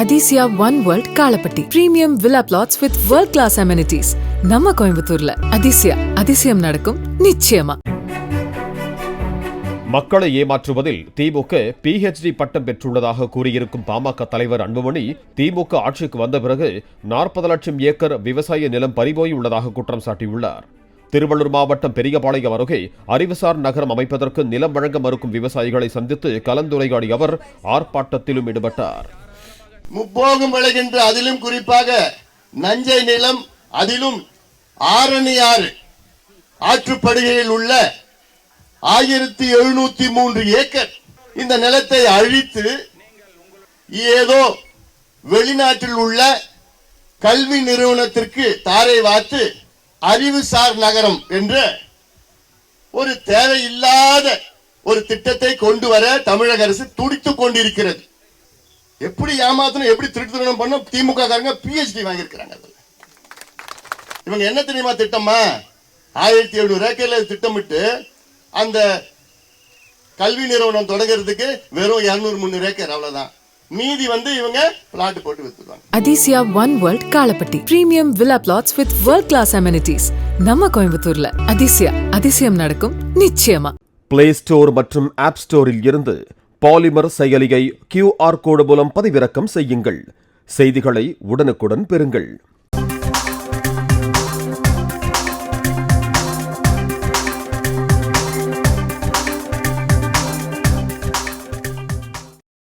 Athisaya one world Kalapatti premium villa plots with world class amenities நம்ம கோயம்புத்தூர்ல. அதிசயம் நடக்கும் நிச்சயமா. மக்களை ஏமாற்றுவதில் திமுக PhD பட்டம் பெற்றுள்ளதாக கூறியிருக்கும் பாமக தலைவர் அன்புமணி, திமுக ஆட்சிக்கு வந்த பிறகு 40 லட்சம் ஏக்கர் விவசாய நிலம் பறிபோயுள்ளதாக குற்றம் சாட்டியுள்ளார். திருவள்ளூர் மாவட்டம் பெரியபாளையம் அருகே அறிவுசார் நகரம் அமைப்பதற்கு நிலம் வழங்க மறுக்கும் விவசாயிகளை சந்தித்து கலந்துரையாடிய அவர் ஆர்ப்பாட்டத்திலும் ஈடுபட்டார். முப்போகம் விளைகின்ற, அதிலும் குறிப்பாக நஞ்சை நிலம், அதிலும் ஆரணி ஆறு ஆற்றுப்படுகையில் உள்ள 1703 ஏக்கர் இந்த நிலத்தை அழித்து ஏதோ வெளிநாட்டில் உள்ள கல்வி நிறுவனத்திற்கு தாரை வார்த்து அறிவுசார் நகரம் என்ற ஒரு தேவையில்லாத ஒரு திட்டத்தை கொண்டு வர தமிழக அரசு துடித்துக் கொண்டிருக்கிறது. எப்படி ஏமாத்தணும், எப்படி திருட்டுத்தனம் பண்ண திமுக காரங்க PhD வாங்கியிருக்கிறாங்க. இவங்க என்ன தெரியுமா திட்டமா, 1700 ஏக்கர்ல திட்டமிட்டு அந்த கல்வி நிறுவனம் தொடங்குறதுக்கு வெறும் 200-300 ஏக்கர் அவ்வளவுதான். மீதி இவங்க பிளாட் போட்டு வித்துருவாங்க. அதிசியா one world Kalapatti premium villa plots with world class amenities நம்ம கோயம்புத்தூர்ல. அதிசயம் நடக்கும் நிச்சயமா. பிளே ஸ்டோர் மற்றும் ஆப் ஸ்டோரில் இருந்து பாலிமர் செயலியை QR கோடு மூலம் பதிவிறக்கம் செய்யுங்கள். செய்திகளை உடனுக்குடன் பெறுங்கள்.